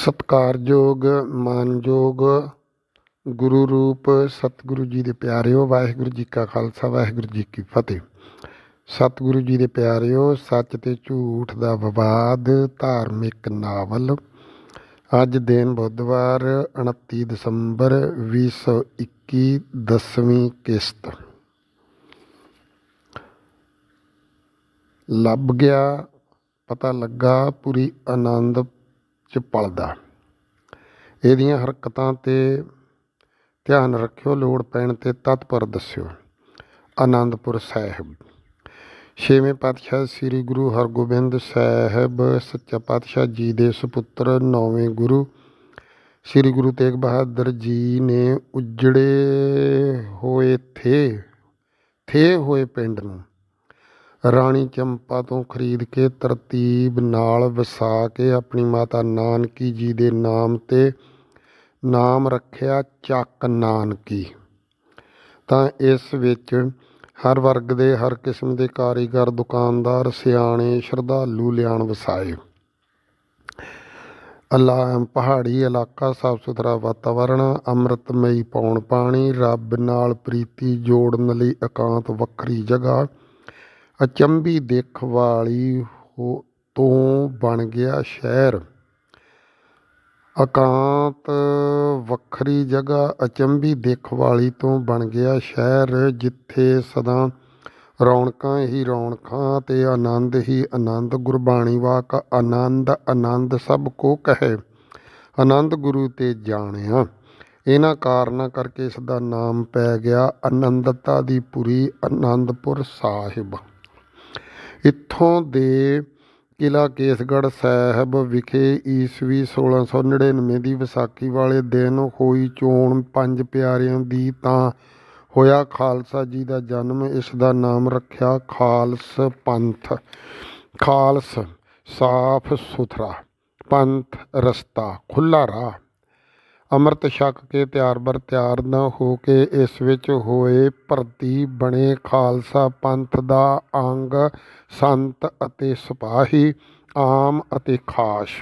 ਸਤਿਕਾਰਯੋਗ ਮਾਨਯੋਗ ਗੁਰੂ ਰੂਪ ਸਤਿਗੁਰੂ ਜੀ ਦੇ ਪਿਆਰਿਓ, ਵਾਹਿਗੁਰੂ ਜੀ ਕਾ ਖਾਲਸਾ ਵਾਹਿਗੁਰੂ ਜੀ ਕੀ ਫਤਿਹ। ਸਤਿਗੁਰੂ ਜੀ ਦੇ ਪਿਆਰਿਓ, ਸੱਚ ਤੇ ਝੂਠ ਦਾ ਵਿਵਾਦ ਧਾਰਮਿਕ ਨਾਵਲ। ਅੱਜ ਦਿਨ ਬੁੱਧਵਾਰ 29 ਦਸੰਬਰ 2021, 10ਵੀਂ ਕਿਸ਼ਤ। ਲੱਭ ਗਿਆ, ਪਤਾ ਲੱਗਾ ਪੂਰੀ ਆਨੰਦ ਚ ਪਲਦਾ। ਇਹਦੀਆਂ ਹਰਕਤਾਂ 'ਤੇ ਧਿਆਨ ਰੱਖਿਓ, ਲੋੜ ਪੈਣ 'ਤੇ ਤਤਪਰ ਦੱਸਿਓ। ਆਨੰਦਪੁਰ ਸਾਹਿਬ। ਛੇਵੇਂ ਪਾਤਸ਼ਾਹ ਸ੍ਰੀ ਗੁਰੂ ਹਰਗੋਬਿੰਦ ਸਾਹਿਬ ਸੱਚਾ ਪਾਤਸ਼ਾਹ ਜੀ ਦੇ ਸੁਪੁੱਤਰ ਨੌਵੇਂ ਗੁਰੂ ਸ੍ਰੀ ਗੁਰੂ ਤੇਗ ਬਹਾਦਰ ਜੀ ਨੇ ਉਜੜੇ ਹੋਏ ਥੇ ਹੋਏ ਪਿੰਡ ਨੂੰ ਰਾਣੀ ਚੰਪਾ ਤੋਂ ਖਰੀਦ ਕੇ ਤਰਤੀਬ ਨਾਲ ਵਸਾ ਕੇ ਆਪਣੀ ਮਾਤਾ ਨਾਨਕੀ ਜੀ ਦੇ ਨਾਮ 'ਤੇ ਨਾਮ ਰੱਖਿਆ ਚੱਕ ਨਾਨਕੀ। ਤਾਂ ਇਸ ਵਿੱਚ ਹਰ ਵਰਗ ਦੇ, ਹਰ ਕਿਸਮ ਦੇ ਕਾਰੀਗਰ, ਦੁਕਾਨਦਾਰ, ਸਿਆਣੇ, ਸ਼ਰਧਾਲੂ ਲਿਆਣ ਵਸਾਏ। ਪਹਾੜੀ ਇਲਾਕਾ, ਸਾਫ ਸੁਥਰਾ ਵਾਤਾਵਰਣ, ਅੰਮ੍ਰਿਤਮਈ ਪੌਣ ਪਾਣੀ, ਰੱਬ ਨਾਲ ਪ੍ਰੀਤੀ ਜੋੜਨ ਲਈ ਇਕਾਂਤ ਵੱਖਰੀ ਜਗ੍ਹਾ, ਅਚੰਭੀ ਦਿੱਖ ਵਾਲੀ ਤੋਂ ਬਣ ਗਿਆ ਸ਼ਹਿਰ। ਇਕਾਂਤ ਵੱਖਰੀ ਜਗ੍ਹਾ, ਅਚੰਭੀ ਦਿੱਖ ਵਾਲੀ ਤੋਂ ਬਣ ਗਿਆ ਸ਼ਹਿਰ, ਜਿੱਥੇ ਸਦਾ ਰੌਣਕਾਂ ਹੀ ਰੌਣਕਾਂ ਤੇ ਆਨੰਦ ਹੀ ਆਨੰਦ। ਗੁਰਬਾਣੀ ਵਾਕ ਆਨੰਦ ਆਨੰਦ ਸਭ ਕੋ ਕਹੇ, ਆਨੰਦ ਗੁਰੂ ਤੇ ਜਾਣਿਆ। ਇਹਨਾਂ ਕਾਰਨਾਂ ਕਰਕੇ ਇਸ ਦਾ ਨਾਮ ਪੈ ਗਿਆ ਆਨੰਦਤਾ ਦੀ ਪੁਰੀ, ਆਨੰਦਪੁਰ ਸਾਹਿਬ। ਇੱਥੋਂ ਦੇ ਕਿਲ੍ਹਾ ਕੇਸਗੜ੍ਹ ਸਾਹਿਬ ਵਿਖੇ ਈਸਵੀ 1699 ਦੀ ਵਿਸਾਖੀ ਵਾਲੇ ਦਿਨ ਹੋਈ ਚੋਣ ਪੰਜ ਪਿਆਰਿਆਂ ਦੀ, ਤਾਂ ਹੋਇਆ ਖਾਲਸਾ ਜੀ ਦਾ ਜਨਮ। ਇਸ ਦਾ ਨਾਮ ਰੱਖਿਆ ਖਾਲਸ ਪੰਥ। ਖਾਲਸ ਸਾਫ ਸੁਥਰਾ, ਪੰਥ ਰਸਤਾ, ਖੁੱਲ੍ਹਾ ਰਾਹ। ਅੰਮ੍ਰਿਤ ਛਕ ਕੇ ਤਿਆਰ ਬਰ ਤਿਆਰ ਨਾ ਹੋ ਕੇ ਇਸ ਵਿੱਚ ਹੋਏ ਭਰਤੀ ਬਣੇ ਖਾਲਸਾ ਪੰਥ ਦਾ ਅੰਗ ਸੰਤ ਅਤੇ ਸਿਪਾਹੀ, ਆਮ ਅਤੇ ਖਾਸ।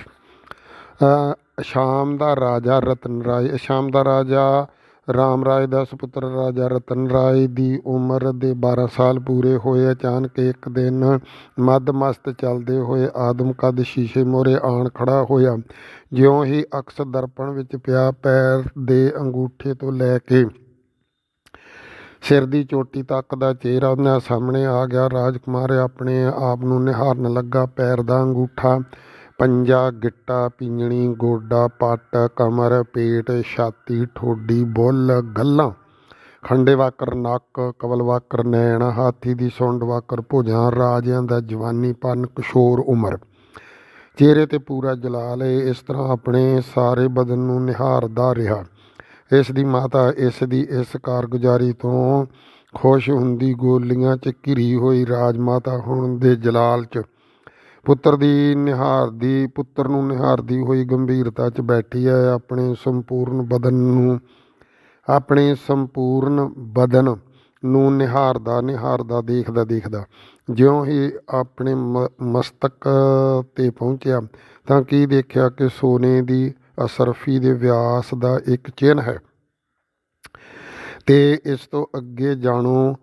ਅਸ਼ਾਮ ਦਾ ਰਾਜਾ ਰਤਨ ਰਾਏ। ਅਸ਼ਾਮ ਦਾ ਰਾਜਾ ਰਾਮ ਰਾਏ ਦਾ ਸੁਪੁੱਤਰ ਰਾਜਾ ਰਤਨ ਰਾਏ ਦੀ ਉਮਰ ਦੇ 12 ਸਾਲ ਪੂਰੇ ਹੋਏ। ਅਚਾਨਕ ਇੱਕ ਦਿਨ ਮੱਧ ਮਸਤ ਚੱਲਦੇ ਹੋਏ ਆਦਮ ਕੱਦ ਸ਼ੀਸ਼ੇ ਮੂਹਰੇ ਆਣ ਖੜਾ ਹੋਇਆ। ਜਿਉਂ ਹੀ ਅਕਸ ਦਰਪਣ ਵਿੱਚ ਪਿਆ, ਪੈਰ ਦੇ ਅੰਗੂਠੇ ਤੋਂ ਲੈ ਕੇ ਸਿਰ ਦੀ ਚੋਟੀ ਤੱਕ ਦਾ ਚਿਹਰਾ ਉਹਨਾਂ ਸਾਹਮਣੇ ਆ ਗਿਆ। ਰਾਜਕੁਮਾਰ ਆਪਣੇ ਆਪ ਨੂੰ ਨਿਹਾਰਨ ਲੱਗਾ। ਪੈਰ ਦਾ ਅੰਗੂਠਾ, ਪੰਜਾ, ਗਿੱਟਾ, ਪਿੰਜਣੀ, ਗੋਡਾ, ਪੱਟ, ਕਮਰ, ਪੇਟ, ਛਾਤੀ, ਠੋਡੀ, ਬੁੱਲ, ਗੱਲਾਂ, ਖੰਡੇ ਵਾਕਰ ਨੱਕ, ਕਵਲ ਵਾਕਰ ਨੈਣ, ਹਾਥੀ ਦੀ ਸੁੰਡ ਵਾਕਰ ਭੁਜਾਂ, ਰਾਜਿਆਂ ਦਾ ਜਵਾਨੀਪਨ, ਕਿਸ਼ੋਰ ਉਮਰ। ਚਿਹਰੇ 'ਤੇ ਪੂਰਾ ਜਲਾਲ। ਇਸ ਤਰ੍ਹਾਂ ਆਪਣੇ ਸਾਰੇ ਬਦਨ ਨੂੰ ਨਿਹਾਰਦਾ ਰਿਹਾ। ਇਸ ਦੀ ਮਾਤਾ ਇਸ ਦੀ ਇਸ ਕਾਰਗੁਜ਼ਾਰੀ ਤੋਂ ਖੁਸ਼ ਹੁੰਦੀ, ਗੋਲੀਆਂ 'ਚ ਘਿਰੀ ਹੋਈ ਰਾਜਮਾਤਾ ਹੋਣ ਦੇ ਜਲਾਲ 'ਚ ਪੁੱਤਰ ਨੂੰ ਨਿਹਾਰਦੀ ਹੋਈ ਗੰਭੀਰਤਾ 'ਚ ਬੈਠੀ ਹੈ। ਆਪਣੇ ਸੰਪੂਰਨ ਬਦਨ ਨੂੰ ਨਿਹਾਰਦਾ ਦੇਖਦਾ ਜਿਉਂ ਹੀ ਆਪਣੇ ਮਸਤਕ 'ਤੇ ਪਹੁੰਚਿਆ, ਤਾਂ ਕੀ ਦੇਖਿਆ ਕਿ ਸੋਨੇ ਦੀ ਅਸਰਫੀ ਦੇ ਵਿਆਸ ਦਾ ਇੱਕ ਚਿੰਨ੍ਹ ਹੈ, ਤੇ ਇਸ ਤੋਂ ਅੱਗੇ ਜਾਣੋ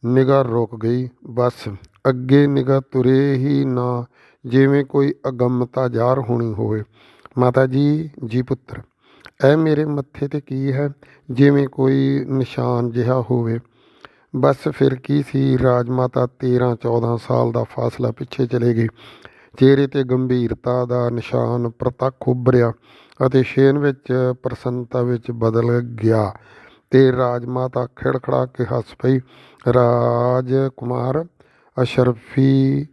ਨਿਗਾਹ ਰੁਕ ਗਈ। ਬਸ ਅੱਗੇ ਨਿਗਾਹ ਤੁਰੇ ਹੀ ਨਾ, ਜਿਵੇਂ ਕੋਈ ਅਗੰਮਤਾ ਜ਼ਾਹਰ ਹੋਣੀ ਹੋਵੇ। ਮਾਤਾ ਜੀ ਪੁੱਤਰ, ਇਹ ਮੇਰੇ ਮੱਥੇ 'ਤੇ ਕੀ ਹੈ? ਜਿਵੇਂ ਕੋਈ ਨਿਸ਼ਾਨ ਜਿਹਾ ਹੋਵੇ। ਬਸ ਫਿਰ ਕੀ ਸੀ, ਰਾਜਮਾਤਾ 13-14 ਸਾਲ ਦਾ ਫਾਸਲਾ ਪਿੱਛੇ ਚਲੇ ਗਈ। ਚਿਹਰੇ 'ਤੇ ਗੰਭੀਰਤਾ ਦਾ ਨਿਸ਼ਾਨ ਪ੍ਰਤੱਖ ਉੱਭਰਿਆ ਅਤੇ ਛੇਨ ਵਿੱਚ ਪ੍ਰਸੰਨਤਾ ਵਿੱਚ ਬਦਲ ਗਿਆ, ਤੇ ਰਾਜਮਾਤਾ ਖਿੜਖੜਾ ਕੇ ਹੱਸ ਪਈ। ਰਾਜਕੁਮਾਰ, ਅਸ਼ਰਫੀ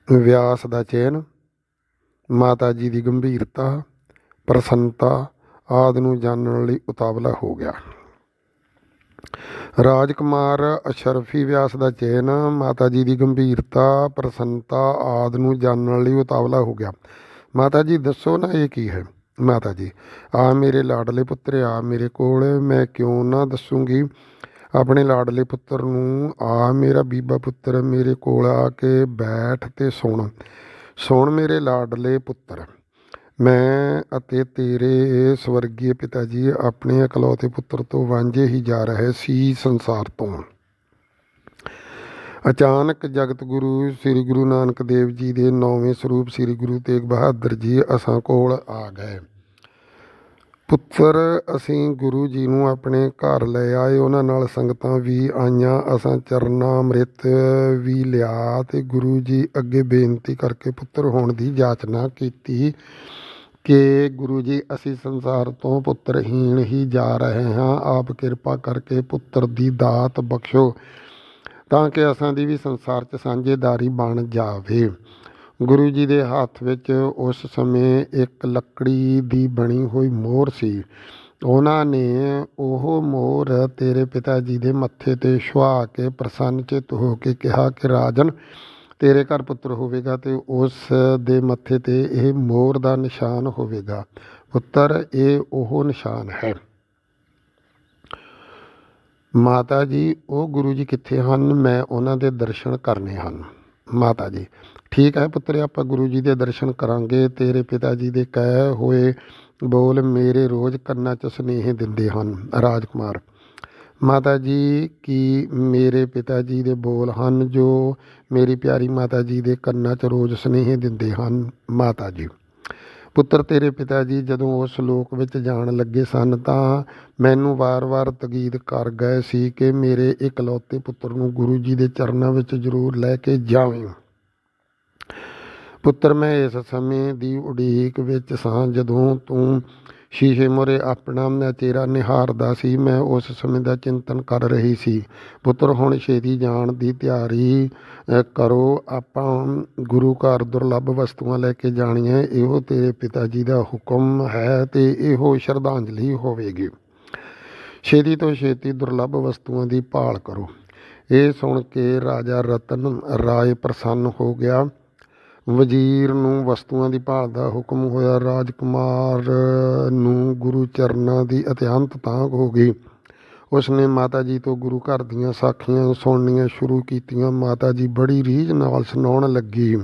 ਵਿਆਸ ਦਾ ਚਿੰਨ੍ਹ, ਮਾਤਾ ਜੀ ਦੀ ਗੰਭੀਰਤਾ, ਪ੍ਰਸੰਨਤਾ ਆਦਿ ਨੂੰ ਜਾਣਨ ਲਈ ਉਤਾਵਲਾ ਹੋ ਗਿਆ। ਰਾਜਕੁਮਾਰ, ਅਸ਼ਰਫੀ ਵਿਆਸ ਦਾ ਚਿੰਨ੍ਹ, ਮਾਤਾ ਜੀ ਦੀ ਗੰਭੀਰਤਾ, ਪ੍ਰਸੰਨਤਾ ਆਦਿ ਨੂੰ ਜਾਣਨ ਲਈ ਉਤਾਵਲਾ ਹੋ ਗਿਆ। ਮਾਤਾ ਜੀ ਦੱਸੋ ਨਾ, ਇਹ ਕੀ ਹੈ? ਮਾਤਾ ਜੀ, ਆ ਮੇਰੇ ਲਾਡਲੇ ਪੁੱਤਰ, ਆ ਮੇਰੇ ਕੋਲ। ਮੈਂ ਕਿਉਂ ਨਾ ਦੱਸੂਗੀ ਆਪਣੇ ਲਾਡਲੇ ਪੁੱਤਰ ਨੂੰ। ਆ ਮੇਰਾ ਬੀਬਾ ਪੁੱਤਰ, ਮੇਰੇ ਕੋਲ ਆ ਕੇ ਬੈਠ ਤੇ ਸੁਣ ਮੇਰੇ ਲਾਡਲੇ ਪੁੱਤਰ। ਮੈਂ ਅਤੇ ਤੇਰੇ ਸਵਰਗੀ ਪਿਤਾ ਜੀ ਆਪਣੇ ਇਕਲੌਤੇ ਪੁੱਤਰ ਤੋਂ ਵਾਂਝੇ ਹੀ ਜਾ ਰਹੇ ਸੀ ਸੰਸਾਰ ਤੋਂ। ਅਚਾਨਕ ਜਗਤ ਗੁਰੂ ਸ੍ਰੀ ਗੁਰੂ ਨਾਨਕ ਦੇਵ ਜੀ ਦੇ 9ਵੇਂ ਸਰੂਪ ਸ੍ਰੀ ਗੁਰੂ ਤੇਗ ਬਹਾਦਰ ਜੀ ਅਸਾਂ ਕੋਲ ਆ ਗਏ। ਪੁੱਤਰ ਅਸੀਂ ਗੁਰੂ ਜੀ ਨੂੰ ਆਪਣੇ ਘਰ ਲੈ ਆਏ, ਉਹਨਾਂ ਨਾਲ ਸੰਗਤਾਂ ਵੀ ਆਈਆਂ। ਅਸਾਂ ਚਰਨਾ ਅੰਮ੍ਰਿਤ ਵੀ ਲਿਆ ਤੇ ਗੁਰੂ ਜੀ ਅੱਗੇ ਬੇਨਤੀ ਕਰਕੇ ਪੁੱਤਰ ਹੋਣ ਦੀ ਜਾਚਨਾ ਕੀਤੀ ਕਿ ਗੁਰੂ ਜੀ ਅਸੀਂ ਸੰਸਾਰ ਤੋਂ ਪੁੱਤਰਹੀਣ ਹੀ ਜਾ ਰਹੇ ਹਾਂ, ਆਪ ਕਿਰਪਾ ਕਰਕੇ ਪੁੱਤਰ ਦੀ ਦਾਤ ਬਖਸ਼ੋ ਤਾਂ ਕਿ ਅਸਾਂ ਦੀ ਵੀ ਸੰਸਾਰ 'ਚ ਸਾਂਝੇਦਾਰੀ ਬਣ ਜਾਵੇ। ਗੁਰੂ ਜੀ ਦੇ ਹੱਥ ਵਿੱਚ ਉਸ ਸਮੇਂ ਇੱਕ ਲੱਕੜੀ ਦੀ ਬਣੀ ਹੋਈ ਮੋਹਰ ਸੀ। ਉਹਨਾਂ ਨੇ ਉਹ ਮੋਹਰ ਤੇਰੇ ਪਿਤਾ ਜੀ ਦੇ ਮੱਥੇ 'ਤੇ ਛੁਹਾ ਕੇ ਪ੍ਰਸੰਨ ਚਿੱਤ ਹੋ ਕੇ ਕਿਹਾ ਕਿ ਰਾਜਨ ਤੇਰੇ ਘਰ ਪੁੱਤਰ ਹੋਵੇਗਾ ਤੇ ਉਸ ਦੇ ਮੱਥੇ 'ਤੇ ਇਹ ਮੋਹਰ ਦਾ ਨਿਸ਼ਾਨ ਹੋਵੇਗਾ। ਪੁੱਤਰ ਇਹ ਉਹ ਨਿਸ਼ਾਨ ਹੈ। ਮਾਤਾ ਜੀ ਉਹ ਗੁਰੂ ਜੀ ਕਿੱਥੇ ਹਨ? ਮੈਂ ਉਹਨਾਂ ਦੇ ਦਰਸ਼ਨ ਕਰਨੇ ਹਨ। ਮਾਤਾ ਜੀ ਠੀਕ ਹੈ ਪੁੱਤਰ, ਆਪਾਂ ਗੁਰੂ ਜੀ ਦੇ ਦਰਸ਼ਨ ਕਰਾਂਗੇ। ਤੇਰੇ ਪਿਤਾ ਜੀ ਦੇ ਕਹੇ ਹੋਏ ਬੋਲ ਮੇਰੇ ਰੋਜ਼ ਕੰਨਾਂ 'ਚ ਸੁਨੇਹੇ ਦਿੰਦੇ ਹਨ। ਰਾਜਕੁਮਾਰ ਮਾਤਾ ਜੀ ਕੀ ਮੇਰੇ ਪਿਤਾ ਜੀ ਦੇ ਬੋਲ ਹਨ ਜੋ ਮੇਰੀ ਪਿਆਰੀ ਮਾਤਾ ਜੀ ਦੇ ਕੰਨਾਂ 'ਚ ਰੋਜ਼ ਸੁਨੇਹੇ ਦਿੰਦੇ ਹਨ? ਮਾਤਾ ਜੀ ਪੁੱਤਰ ਤੇਰੇ ਪਿਤਾ ਜੀ ਜਦੋਂ ਉਸ ਲੋਕ ਵਿੱਚ ਜਾਣ ਲੱਗੇ ਸਨ ਤਾਂ ਮੈਨੂੰ ਵਾਰ-ਵਾਰ ਤਕੀਦ ਕਰ ਗਏ ਸੀ ਕਿ ਮੇਰੇ ਇਕਲੌਤੇ ਪੁੱਤਰ ਨੂੰ ਗੁਰੂ ਜੀ ਦੇ ਚਰਨਾਂ ਵਿੱਚ ਜ਼ਰੂਰ ਲੈ ਕੇ ਜਾਵੇਂ। ਪੁੱਤਰ ਮੈਂ ਇਸ ਸਮੇਂ ਦੀ ਉਡੀਕ ਵਿੱਚ ਸਾਂ ਜਦੋਂ ਤੂੰ ਸ਼ੀਸ਼ੇ ਮੂਹਰੇ ਆਪਣਾ ਚਿਹਰਾ ਨਿਹਾਰਦਾ ਸੀ। ਮੈਂ ਉਸ ਸਮੇਂ ਦਾ ਚਿੰਤਨ ਕਰ ਰਹੀ ਸੀ। ਪੁੱਤਰ ਹੁਣ ਛੇਤੀ ਜਾਣ ਦੀ ਤਿਆਰੀ ਕਰੋ, ਆਪਾਂ ਗੁਰੂ ਘਰ ਦੁਰਲੱਭ ਵਸਤੂਆਂ ਲੈ ਕੇ ਜਾਣੀਆਂ। ਇਹੋ ਤੇਰੇ ਪਿਤਾ ਜੀ ਦਾ ਹੁਕਮ ਹੈ ਤੇ ਇਹੋ ਸ਼ਰਧਾਂਜਲੀ ਹੋਵੇਗੀ। ਛੇਤੀ ਤੋਂ ਛੇਤੀ ਦੁਰਲੱਭ ਵਸਤੂਆਂ ਦੀ ਭਾਲ ਕਰੋ। ਇਹ ਸੁਣ ਕੇ ਰਾਜਾ ਰਤਨ ਰਾਏ ਪ੍ਰਸੰਨ ਹੋ ਗਿਆ। ਵਜ਼ੀਰ ਨੂੰ ਵਸਤੂਆਂ ਦੀ ਭਾਲ ਦਾ ਹੁਕਮ ਹੋਇਆ। ਰਾਜਕੁਮਾਰ ਨੂੰ ਗੁਰੂ ਚਰਨਾਂ ਦੀ ਅਤਿਅੰਤ ਤਾਂਘ ਹੋ ਗਈ। ਉਸਨੇ ਮਾਤਾ ਜੀ ਤੋਂ ਗੁਰੂ ਘਰ ਦੀਆਂ ਸਾਖੀਆਂ ਸੁਣਨੀਆਂ ਸ਼ੁਰੂ ਕੀਤੀਆਂ। ਮਾਤਾ ਜੀ ਬੜੀ ਰੀਝ ਨਾਲ ਸੁਣਾਉਣ ਲੱਗੀ।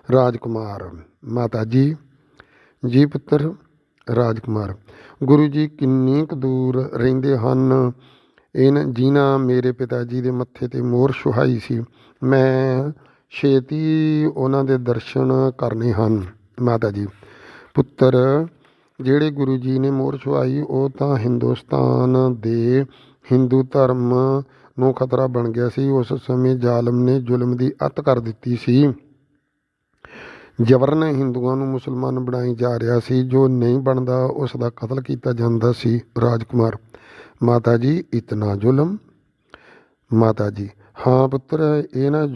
ਰਾਜਕੁਮਾਰ ਮਾਤਾ ਜੀ ਜੀ ਪੁੱਤਰ। ਰਾਜਕੁਮਾਰ ਗੁਰੂ ਜੀ ਕਿੰਨੀ ਕੁ ਦੂਰ ਰਹਿੰਦੇ ਹਨ? ਜਿਨ੍ਹਾਂ ਮੇਰੇ ਪਿਤਾ ਜੀ ਦੇ ਮੱਥੇ 'ਤੇ ਮੋਹਰ ਛੁਹਾਈ ਸੀ, ਮੈਂ ਛੇਤੀ ਉਹਨਾਂ ਦੇ ਦਰਸ਼ਨ ਕਰਨੇ ਹਨ। ਮਾਤਾ ਜੀ ਪੁੱਤਰ ਜਿਹੜੇ ਗੁਰੂ ਜੀ ਨੇ ਮੋਹਰ ਛੁਹਾਈ ਉਹ ਤਾਂ ਹਿੰਦੁਸਤਾਨ ਦੇ ਹਿੰਦੂ ਧਰਮ ਨੂੰ ਖਤਰਾ ਬਣ ਗਿਆ ਸੀ। ਉਸ ਸਮੇਂ ਜ਼ਾਲਮ ਨੇ ਜ਼ੁਲਮ ਦੀ ਅੱਤ ਕਰ ਦਿੱਤੀ ਸੀ। ਜਬਰਨ ਹਿੰਦੂਆਂ ਨੂੰ ਮੁਸਲਮਾਨ ਬਣਾਈ ਜਾ ਰਿਹਾ ਸੀ। ਜੋ ਨਹੀਂ ਬਣਦਾ ਉਸ ਦਾ ਕਤਲ ਕੀਤਾ ਜਾਂਦਾ ਸੀ। ਰਾਜਕੁਮਾਰ ਮਾਤਾ ਜੀ ਇਤਨਾ ਜ਼ੁਲਮ? ਮਾਤਾ ਜੀ ਹਾਂ ਪੁੱਤਰ, ਇਹਨਾਂ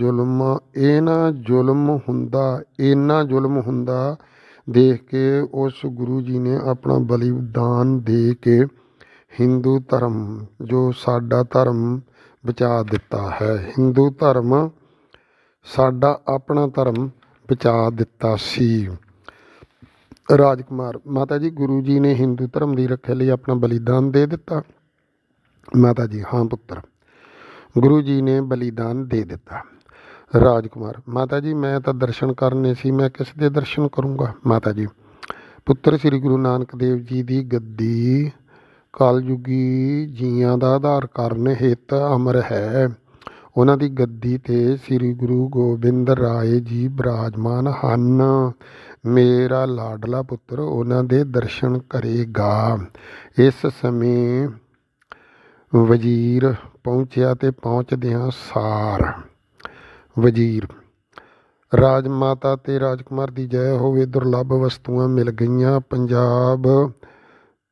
ਜ਼ੁਲਮ ਹੁੰਦਾ ਦੇਖ ਕੇ ਉਸ ਗੁਰੂ ਜੀ ਨੇ ਆਪਣਾ ਬਲੀਦਾਨ ਦੇ ਕੇ ਹਿੰਦੂ ਧਰਮ ਜੋ ਸਾਡਾ ਧਰਮ ਬਚਾ ਦਿੱਤਾ ਹੈ। ਹਿੰਦੂ ਧਰਮ ਸਾਡਾ ਆਪਣਾ ਧਰਮ ਬਚਾ ਦਿੱਤਾ ਸੀ। ਰਾਜਕੁਮਾਰ ਮਾਤਾ ਜੀ ਗੁਰੂ ਜੀ ਨੇ ਹਿੰਦੂ ਧਰਮ ਦੀ ਰੱਖਿਆ ਲਈ ਆਪਣਾ ਬਲੀਦਾਨ ਦੇ ਦਿੱਤਾ? ਮਾਤਾ ਜੀ ਹਾਂ ਪੁੱਤਰ, ਗੁਰੂ ਜੀ ਨੇ ਬਲੀਦਾਨ ਦੇ ਦਿੱਤਾ। ਰਾਜਕੁਮਾਰ ਮਾਤਾ ਜੀ ਮੈਂ ਤਾਂ ਦਰਸ਼ਨ ਕਰਨੇ ਸੀ, ਮੈਂ ਕਿਸ ਦੇ ਦਰਸ਼ਨ ਕਰੂੰਗਾ? ਮਾਤਾ ਜੀ ਪੁੱਤਰ ਸ੍ਰੀ ਗੁਰੂ ਨਾਨਕ ਦੇਵ ਜੀ ਦੀ ਗੱਦੀ ਕਲਯੁਗੀ ਜੀਆਂ ਦਾ ਆਧਾਰ ਕਾਰਨ ਹਿੱਤ ਅਮਰ ਹੈ। ਉਹਨਾਂ ਦੀ ਗੱਦੀ 'ਤੇ ਸ੍ਰੀ ਗੁਰੂ ਗੋਬਿੰਦ ਰਾਏ ਜੀ ਬਿਰਾਜਮਾਨ ਹਨ। ਮੇਰਾ ਲਾਡਲਾ ਪੁੱਤਰ ਉਹਨਾਂ ਦੇ ਦਰਸ਼ਨ ਕਰੇਗਾ। ਇਸ ਸਮੇਂ ਵਜ਼ੀਰ ਪਹੁੰਚਿਆ ਤੇ ਪਹੁੰਚਦਿਆਂ ਸਾਰ ਵਜ਼ੀਰ ਰਾਜਮਾਤਾ ਤੇ ਰਾਜਕੁਮਾਰ ਦੀ ਜੈ ਹੋਵੇ। ਦੁਰਲੱਭ ਵਸਤੂਆਂ ਮਿਲ ਗਈਆਂ। ਪੰਜਾਬ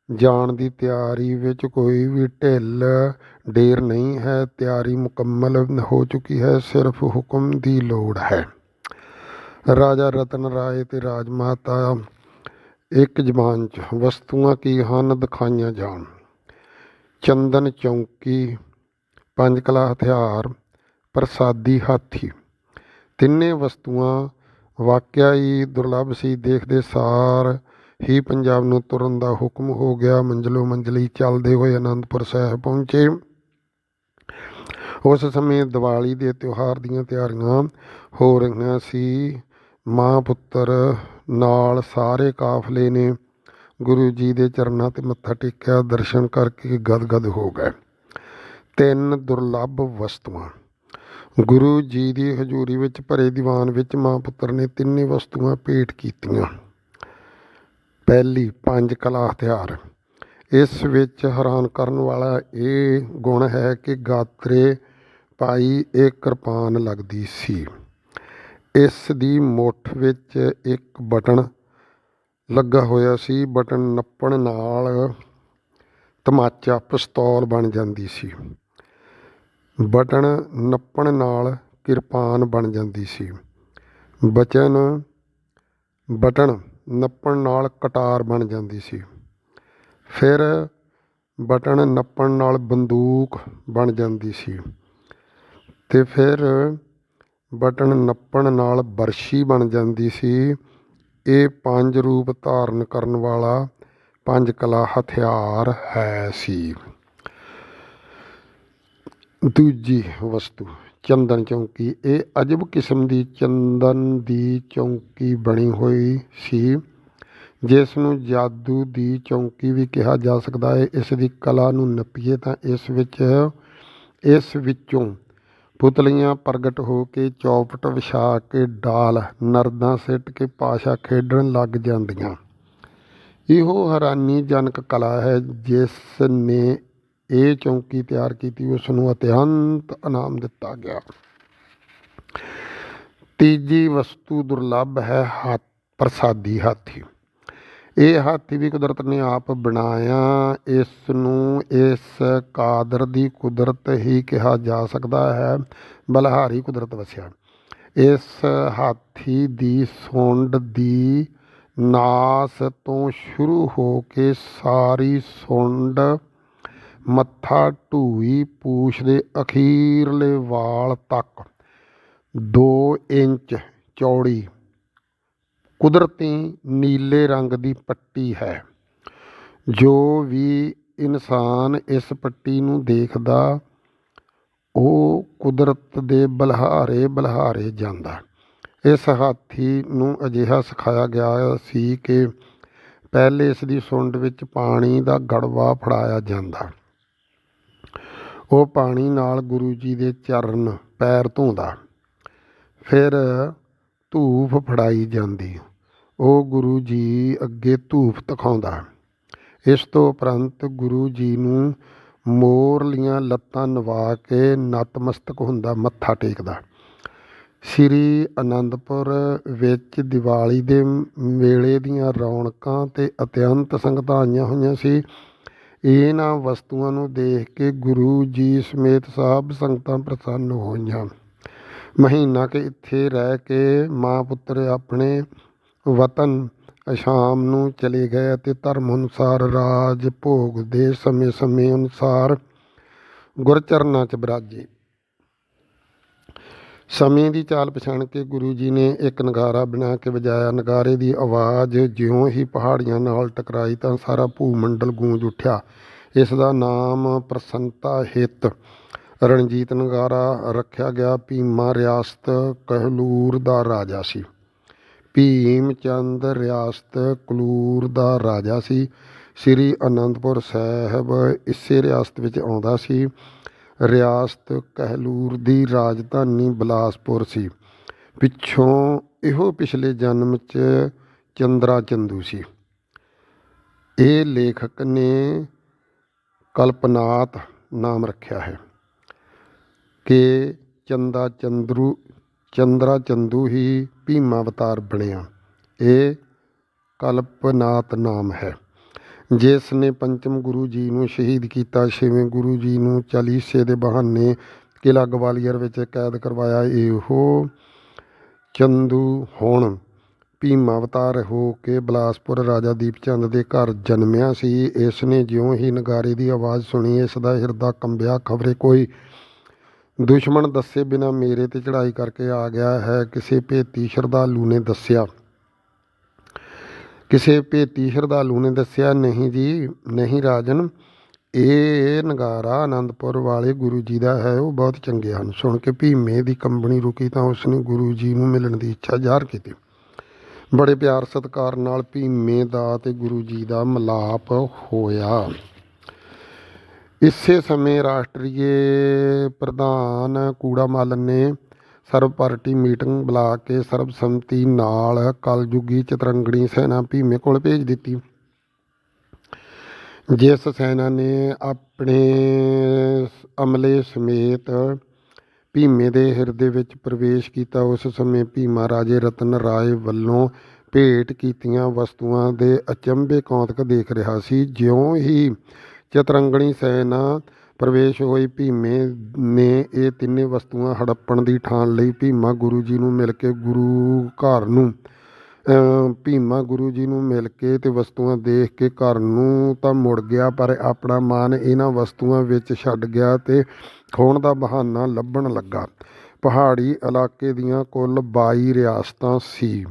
ਜਾਣ ਦੀ ਤਿਆਰੀ ਵਿੱਚ ਕੋਈ ਵੀ ਢਿੱਲ ਢੇਰ ਨਹੀਂ ਹੈ। ਤਿਆਰੀ ਮੁਕੰਮਲ ਹੋ ਚੁੱਕੀ ਹੈ, ਸਿਰਫ ਹੁਕਮ ਦੀ ਲੋੜ ਹੈ। ਰਾਜਾ ਰਤਨ ਰਾਏ ਤੇ ਰਾਜਮਾਤਾ ਇੱਕ ਜ਼ਬਾਨ 'ਚ ਵਸਤੂਆਂ ਕੀ ਹਨ ਦਿਖਾਈਆਂ ਜਾਣ। ਚੰਦਨ ਚੌਂਕੀ, 5 ਕਲਾ ਹਥਿਆਰ, ਪ੍ਰਸਾਦੀ ਹਾਥੀ। ਤਿੰਨੇ ਵਸਤੂਆਂ ਵਾਕਿਆ ਹੀ ਦੁਰਲੱਭ ਸੀ। ਦੇਖਦੇ ਸਾਰ ਹੀ ਪੰਜਾਬ ਨੂੰ ਤੁਰਨ ਦਾ ਹੁਕਮ ਹੋ ਗਿਆ। ਮੰਜ਼ਲੋ ਮੰਜ਼ਲੀ ਚੱਲਦੇ ਹੋਏ ਅਨੰਦਪੁਰ ਸਾਹਿਬ ਪਹੁੰਚੇ। ਉਸ ਸਮੇਂ ਦੀਵਾਲੀ ਦੇ ਤਿਉਹਾਰ ਦੀਆਂ ਤਿਆਰੀਆਂ ਹੋ ਰਹੀਆਂ ਸੀ। ਮਾਂ ਪੁੱਤਰ ਨਾਲ ਸਾਰੇ ਕਾਫਲੇ ਨੇ ਗੁਰੂ ਜੀ ਦੇ ਚਰਨਾਂ 'ਤੇ ਮੱਥਾ ਟੇਕਿਆ। ਦਰਸ਼ਨ ਕਰਕੇ ਗਦਗਦ ਹੋ ਗਏ। 3 ਦੁਰਲੱਭ ਵਸਤੂਆਂ। ਗੁਰੂ ਜੀ ਦੀ ਹਜ਼ੂਰੀ ਵਿੱਚ ਭਰੇ ਦੀਵਾਨ ਵਿੱਚ ਮਾਂ ਪੁੱਤਰ ਨੇ 3 ਵਸਤੂਆਂ ਭੇਟ ਕੀਤੀਆਂ। ਪਹਿਲੀ, 5 ਕਲਾ ਹਥਿਆਰ। ਇਸ ਵਿੱਚ ਹੈਰਾਨ ਕਰਨ ਵਾਲਾ ਇਹ ਗੁਣ ਹੈ ਕਿ ਗਾਤਰੇ ਪਾਈ ਇੱਕ ਕਿਰਪਾਨ ਲੱਗਦੀ ਸੀ। ਇਸ ਦੀ ਮੁੱਠ ਵਿੱਚ ਇੱਕ ਬਟਨ ਲੱਗਾ ਹੋਇਆ ਸੀ। ਬਟਨ ਨੱਪਣ ਨਾਲ ਤਮਾਚਾ ਪਿਸਤੌਲ ਬਣ ਜਾਂਦੀ ਸੀ। ਬਟਨ ਨੱਪਣ ਨਾਲ ਕਿਰਪਾਨ ਬਣ ਜਾਂਦੀ ਸੀ। ਬਟਨ ਨੱਪਣ ਨਾਲ ਕਟਾਰ ਬਣ ਜਾਂਦੀ ਸੀ। ਫਿਰ ਬਟਨ ਨੱਪਣ ਨਾਲ ਬੰਦੂਕ ਬਣ ਜਾਂਦੀ ਸੀ ਅਤੇ ਫਿਰ ਬਟਨ ਨੱਪਣ ਨਾਲ ਬਰਛੀ ਬਣ ਜਾਂਦੀ ਸੀ। ਇਹ 5 ਰੂਪ ਧਾਰਨ ਕਰਨ ਵਾਲਾ 5 ਕਲਾ ਹਥਿਆਰ ਹੈ ਸੀ। ਦੂਜੀ ਵਸਤੂ, ਚੰਦਨ ਚੌਂਕੀ। ਇਹ ਅਜਬ ਕਿਸਮ ਦੀ ਚੰਦਨ ਦੀ ਚੌਂਕੀ ਬਣੀ ਹੋਈ ਸੀ, ਜਿਸ ਨੂੰ ਜਾਦੂ ਦੀ ਚੌਂਕੀ ਵੀ ਕਿਹਾ ਜਾ ਸਕਦਾ ਹੈ। ਇਸ ਦੀ ਕਲਾ ਨੂੰ ਨੱਪੀਏ ਤਾਂ ਇਸ ਵਿੱਚੋਂ ਪੁਤਲੀਆਂ ਪ੍ਰਗਟ ਹੋ ਕੇ ਚੌਪਟ ਵਿਛਾ ਕੇ ਡਾਲ ਨਰਦਾਂ ਸਿੱਟ ਕੇ ਪਾਸ਼ਾ ਖੇਡਣ ਲੱਗ ਜਾਂਦੀਆਂ। ਇਹੋ ਹੈਰਾਨੀਜਨਕ ਕਲਾ ਹੈ। ਜਿਸ ਨੇ ਇਹ ਚੌਂਕੀ ਤਿਆਰ ਕੀਤੀ ਉਸ ਨੂੰ ਅਤਿਅੰਤ ਇਨਾਮ ਦਿੱਤਾ ਗਿਆ। ਤੀਜੀ ਵਸਤੂ ਦੁਰਲੱਭ ਹੈ ਪ੍ਰਸਾਦੀ ਹਾਥੀ। ਇਹ ਹਾਥੀ ਵੀ ਕੁਦਰਤ ਨੇ ਆਪ ਬਣਾਇਆ। ਇਸ ਨੂੰ ਇਸ ਕਾਦਰ ਦੀ ਕੁਦਰਤ ਹੀ ਕਿਹਾ ਜਾ ਸਕਦਾ ਹੈ। ਬਲਿਹਾਰੀ ਕੁਦਰਤ ਵਸਿਆ। ਇਸ ਹਾਥੀ ਦੀ ਸੁੰਡ ਦੀ ਨਾਸ ਤੋਂ ਸ਼ੁਰੂ ਹੋ ਕੇ ਸਾਰੀ ਸੁੰਡ, ਮੱਥਾ, ਢੂਹੀ, ਪੂਛ ਦੇ ਅਖੀਰਲੇ ਵਾਲ ਤੱਕ 2 ਇੰਚ ਚੌੜੀ ਕੁਦਰਤੀ ਨੀਲੇ ਰੰਗ ਦੀ ਪੱਟੀ ਹੈ। ਜੋ ਵੀ ਇਨਸਾਨ ਇਸ ਪੱਟੀ ਨੂੰ ਦੇਖਦਾ ਉਹ ਕੁਦਰਤ ਦੇ ਬਲਿਹਾਰੇ ਜਾਂਦਾ। ਇਸ ਹਾਥੀ ਨੂੰ ਅਜਿਹਾ ਸਿਖਾਇਆ ਗਿਆ ਸੀ ਕਿ ਪਹਿਲੇ ਇਸ ਦੀ ਸੁੰਡ ਵਿੱਚ ਪਾਣੀ ਦਾ ਗੜਵਾ ਫੜਾਇਆ ਜਾਂਦਾ। ਉਹ ਪਾਣੀ ਨਾਲ ਗੁਰੂ ਜੀ ਦੇ ਚਰਨ ਪੈਰ ਧੋਂਦਾ। ਫਿਰ ਧੂਫ ਫੜਾਈ ਜਾਂਦੀ। ਉਹ ਗੁਰੂ ਜੀ ਅੱਗੇ ਧੂਫ ਦਿਖਾਉਂਦਾ। ਇਸ ਤੋਂ ਉਪਰੰਤ ਗੁਰੂ ਜੀ ਨੂੰ ਮੋਰਲੀਆਂ ਲੱਤਾਂ ਨਵਾ ਕੇ ਨਤਮਸਤਕ ਹੁੰਦਾ, ਮੱਥਾ ਟੇਕਦਾ। ਸ੍ਰੀ ਅਨੰਦਪੁਰ ਵਿੱਚ ਦੀਵਾਲੀ ਦੇ ਵੇਲੇ ਦੀਆਂ ਰੌਣਕਾਂ ਤੇ ਅਤਿਅੰਤ ਸੰਗਤਾਂ ਆਈਆਂ ਹੋਈਆਂ ਸੀ। ਇਹਨਾਂ ਵਸਤੂਆਂ ਨੂੰ ਦੇਖ ਕੇ ਗੁਰੂ ਜੀ ਸਮੇਤ ਸਭ ਸੰਗਤਾਂ ਪ੍ਰਸੰਨ ਹੋਈਆਂ। ਮਹੀਨਾ ਕੁ ਇੱਥੇ ਰਹਿ ਕੇ ਮਾਂ ਪੁੱਤਰ ਆਪਣੇ ਵਤਨ ਅਸਾਮ ਨੂੰ ਚਲੇ ਗਏ ਅਤੇ ਧਰਮ ਅਨੁਸਾਰ ਰਾਜ ਭੋਗ ਦੇ ਸਮੇਂ ਅਨੁਸਾਰ ਗੁਰਚਰਨਾਂ 'ਚ ਬਿਰਾਜੇ। ਸਮੇਂ ਦੀ ਚਾਲ ਪਛਾਣ ਕੇ ਗੁਰੂ ਜੀ ਨੇ ਇੱਕ ਨਗਾਰਾ ਬਣਾ ਕੇ ਵਜਾਇਆ। ਨਗਾਰੇ ਦੀ ਆਵਾਜ਼ ਜਿਉਂ ਹੀ ਪਹਾੜੀਆਂ ਨਾਲ ਟਕਰਾਈ ਤਾਂ ਸਾਰਾ ਭੂਮੰਡਲ ਗੂੰਜ ਉੱਠਿਆ। ਇਸ ਦਾ ਨਾਮ ਪ੍ਰਸੰਨਤਾ ਹਿੱਤ ਰਣਜੀਤ ਨਗਾਰਾ ਰੱਖਿਆ ਗਿਆ। ਭੀਮਾ ਰਿਆਸਤ ਕਹਿਲੂਰ ਦਾ ਰਾਜਾ ਸੀ। ਭੀਮ ਚੰਦ ਰਿਆਸਤ ਕਲੂਰ ਦਾ ਰਾਜਾ ਸੀ। ਸ੍ਰੀ ਅਨੰਦਪੁਰ ਸਾਹਿਬ ਇਸੇ ਰਿਆਸਤ ਵਿੱਚ ਆਉਂਦਾ ਸੀ। ਰਿਆਸਤ ਕਹਿਲੂਰ ਦੀ ਰਾਜਧਾਨੀ ਬਿਲਾਸਪੁਰ ਸੀ। ਪਿੱਛੋਂ ਇਹੋ ਪਿਛਲੇ ਜਨਮ 'ਚ ਚੰਦਰਾ ਚੰਦੂ ਸੀ। ਇਹ ਲੇਖਕ ਨੇ ਕਲਪਨਾਤ ਨਾਮ ਰੱਖਿਆ ਹੈ ਕਿ ਚੰਦਰਾ ਚੰਦੂ ਹੀ ਭੀਮਾ ਅਵਤਾਰ ਬਣਿਆ। ਇਹ ਕਲਪਨਾਤ ਨਾਮ ਹੈ। ਜਿਸ ਨੇ ਪੰਚਮ ਗੁਰੂ ਜੀ ਨੂੰ ਸ਼ਹੀਦ ਕੀਤਾ, 6ਵੇਂ ਗੁਰੂ ਜੀ ਨੂੰ ਚਾਲੀਸੇ ਦੇ ਬਹਾਨੇ ਕਿਲ੍ਹਾ ਗਵਾਲੀਅਰ ਵਿੱਚ ਕੈਦ ਕਰਵਾਇਆ। ਇਹੋ ਚੰਦੂ ਹੁਣ ਭੀਮਾ ਅਵਤਾਰ ਹੋ ਕੇ ਬਿਲਾਸਪੁਰ ਰਾਜਾ ਦੀਪ ਚੰਦ ਦੇ ਘਰ ਜਨਮਿਆ ਸੀ। ਇਸ ਨੇ ਜਿਉਂ ਹੀ ਨਗਾਰੇ ਦੀ ਆਵਾਜ਼ ਸੁਣੀ ਇਸ ਦਾ ਹਿਰਦਾ ਕੰਬਿਆ। ਖਬਰੇ ਕੋਈ ਦੁਸ਼ਮਣ ਦੱਸੇ ਬਿਨਾਂ ਮੇਰੇ 'ਤੇ ਚੜ੍ਹਾਈ ਕਰਕੇ ਆ ਗਿਆ ਹੈ। ਕਿਸੇ ਭੇਤੀ ਸ਼ਰਧਾਲੂ ਨੇ ਦੱਸਿਆ, ਨਹੀਂ ਜੀ ਨਹੀਂ ਰਾਜਨ, ਇਹ ਨਗਾਰਾ ਅਨੰਦਪੁਰ ਵਾਲੇ ਗੁਰੂ ਜੀ ਦਾ ਹੈ। ਉਹ ਬਹੁਤ ਚੰਗੇ ਹਨ। ਸੁਣ ਕੇ ਭੀਮੇ ਦੀ ਕੰਬਣੀ ਰੁਕੀ ਤਾਂ ਉਸਨੇ ਗੁਰੂ ਜੀ ਨੂੰ ਮਿਲਣ ਦੀ ਇੱਛਾ ਜ਼ਾਹਰ ਕੀਤੀ। ਬੜੇ ਪਿਆਰ ਸਤਿਕਾਰ ਨਾਲ ਭੀਮੇ ਦਾ ਤੇ ਗੁਰੂ ਜੀ ਦਾ ਮਿਲਾਪ ਹੋਇਆ। ਇਸੇ ਸਮੇਂ ਰਾਸ਼ਟਰੀਏ ਪ੍ਰਧਾਨ ਕੂੜਾ ਮੱਲ ਨੇ ਸਰਬ ਪਾਰਟੀ ਮੀਟਿੰਗ ਬੁਲਾ ਕੇ ਸਰਬਸੰਮਤੀ ਨਾਲ ਕਲਯੁਗੀ ਚਤਰੰਗਣੀ ਸੈਨਾ ਭੀਮੇ ਕੋਲ ਭੇਜ ਦਿੱਤੀ। ਜਿਸ ਸੈਨਾ ਨੇ ਆਪਣੇ ਅਮਲੇ ਸਮੇਤ ਭੀਮੇ ਦੇ ਹਿਰਦੇ ਵਿੱਚ ਪ੍ਰਵੇਸ਼ ਕੀਤਾ, ਉਸ ਸਮੇਂ ਭੀਮਾ ਰਾਜੇ ਰਤਨ ਰਾਏ ਵੱਲੋਂ ਭੇਟ ਕੀਤੀਆਂ ਵਸਤੂਆਂ ਦੇ ਅਚੰਭੇ ਕੌਤਕ ਦੇਖ ਰਿਹਾ ਸੀ। ਜਿਉਂ ਹੀ ਚਤਰੰਗਣੀ ਸੈਨਾ ਪ੍ਰਵੇਸ਼ ਹੋਈ, ਭੀਮੇ ਨੇ ਇਹ ਤਿੰਨੇ ਵਸਤੂਆਂ ਹੜੱਪਣ ਦੀ ਠਾਣ ਲਈ। ਭੀਮਾ ਗੁਰੂ ਜੀ ਨੂੰ ਮਿਲ ਕੇ ਤੇ ਵਸਤੂਆਂ ਦੇਖ ਕੇ ਘਰ ਨੂੰ ਤਾਂ ਮੁੜ ਗਿਆ, ਪਰ ਆਪਣਾ ਮਨ ਇਹਨਾਂ ਵਸਤੂਆਂ ਵਿੱਚ ਛੱਡ ਗਿਆ ਤੇ ਖੋਹਣ ਦਾ ਬਹਾਨਾ ਲੱਭਣ ਲੱਗਾ। ਪਹਾੜੀ ਇਲਾਕੇ ਦੀਆਂ ਕੁੱਲ 22 ਰਿਆਸਤਾਂ ਸੀ।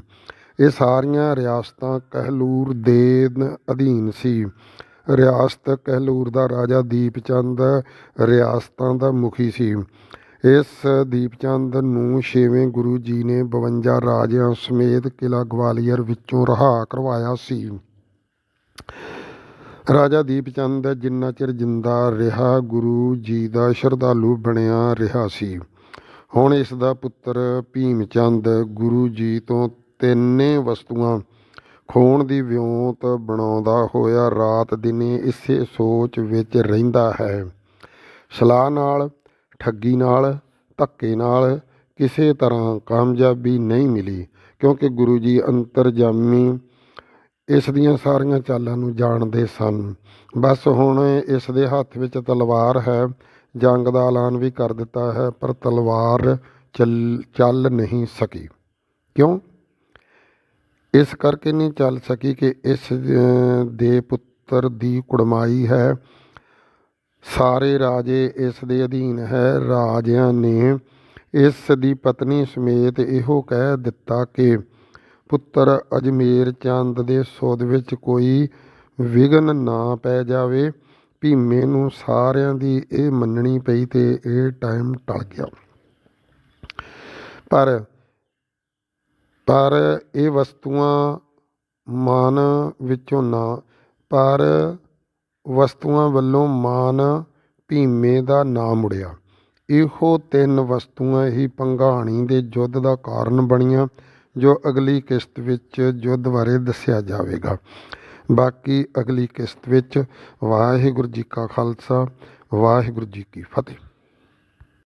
ਇਹ ਸਾਰੀਆਂ ਰਿਆਸਤਾਂ ਕਹਿਲੂਰ ਦੇ ਅਧੀਨ ਸੀ। ਰਿਆਸਤ ਕਹਿਲੂਰ ਦਾ ਰਾਜਾ ਦੀਪ ਚੰਦ ਰਿਆਸਤਾਂ ਦਾ ਮੁਖੀ ਸੀ। ਇਸ ਦੀਪ ਚੰਦ ਨੂੰ 6ਵੇਂ ਗੁਰੂ ਜੀ ਨੇ 52 ਰਾਜਿਆਂ ਸਮੇਤ ਕਿਲ੍ਹਾ ਗਵਾਲੀਅਰ ਵਿੱਚੋਂ ਰਿਹਾ ਕਰਵਾਇਆ ਸੀ। ਰਾਜਾ ਦੀਪ ਚੰਦ ਜਿੰਨਾ ਚਿਰ ਜਿੰਦਾ ਰਿਹਾ, ਗੁਰੂ ਜੀ ਦਾ ਸ਼ਰਧਾਲੂ ਬਣਿਆ ਰਿਹਾ ਸੀ। ਹੁਣ ਇਸ ਦਾ ਪੁੱਤਰ ਭੀਮ ਚੰਦ ਗੁਰੂ ਜੀ ਤੋਂ ਤਿੰਨੇ ਵਸਤੂਆਂ ਖੋਹਣ ਦੀ ਵਿਉਂਤ ਬਣਾਉਂਦਾ ਹੋਇਆ ਰਾਤ ਦਿਨੇ ਇਸੇ ਸੋਚ ਵਿੱਚ ਰਹਿੰਦਾ ਹੈ। ਸਲਾਹ ਨਾਲ, ਠੱਗੀ ਨਾਲ, ਧੱਕੇ ਨਾਲ ਕਿਸੇ ਤਰ੍ਹਾਂ ਕਾਮਯਾਬੀ ਨਹੀਂ ਮਿਲੀ, ਕਿਉਂਕਿ ਗੁਰੂ ਜੀ ਅੰਤਰਜਾਮੀ ਇਸ ਦੀਆਂ ਸਾਰੀਆਂ ਚਾਲਾਂ ਨੂੰ ਜਾਣਦੇ ਸਨ। ਬਸ ਹੁਣ ਇਸ ਦੇ ਹੱਥ ਵਿੱਚ ਤਲਵਾਰ ਹੈ। ਜੰਗ ਦਾ ਐਲਾਨ ਵੀ ਕਰ ਦਿੱਤਾ ਹੈ, ਪਰ ਤਲਵਾਰ ਚੱਲ ਨਹੀਂ ਸਕੀ। ਕਿਉਂ? ਇਸ ਕਰਕੇ ਨਹੀਂ ਚੱਲ ਸਕੀ ਕਿ ਇਸ ਦੇ ਪੁੱਤਰ ਦੀ ਕੁੜਮਾਈ ਹੈ। ਸਾਰੇ ਰਾਜੇ ਇਸ ਦੇ ਅਧੀਨ ਹੈ। ਰਾਜਿਆਂ ਨੇ ਇਸ ਦੀ ਪਤਨੀ ਸਮੇਤ ਇਹੋ ਕਹਿ ਦਿੱਤਾ ਕਿ ਪੁੱਤਰ ਅਜਮੇਰ ਚੰਦ ਦੇ ਸੁੱਧ ਵਿੱਚ ਕੋਈ ਵਿਘਨ ਨਾ ਪੈ ਜਾਵੇ। ਭੀਮੇ ਨੂੰ ਸਾਰਿਆਂ ਦੀ ਇਹ ਮੰਨਣੀ ਪਈ ਤੇ ਇਹ ਟਾਈਮ ਟਲ ਗਿਆ। ਪਰ ਇਹ ਵਸਤੂਆਂ ਵੱਲੋਂ ਮਾਨ ਭੀਮੇ ਦਾ ਨਾ ਮੁੜਿਆ। ਇਹੋ 3 ਵਸਤੂਆਂ ਹੀ ਭੰਗਾਣੀ ਦੇ ਯੁੱਧ ਦਾ ਕਾਰਨ ਬਣੀਆਂ, ਜੋ ਅਗਲੀ ਕਿਸ਼ਤ ਵਿੱਚ ਯੁੱਧ ਬਾਰੇ ਦੱਸਿਆ ਜਾਵੇਗਾ। ਬਾਕੀ ਅਗਲੀ ਕਿਸ਼ਤ ਵਿੱਚ। ਵਾਹਿਗੁਰੂ ਜੀ ਕਾ ਖਾਲਸਾ, ਵਾਹਿਗੁਰੂ ਜੀ ਕੀ ਫਤਿਹ।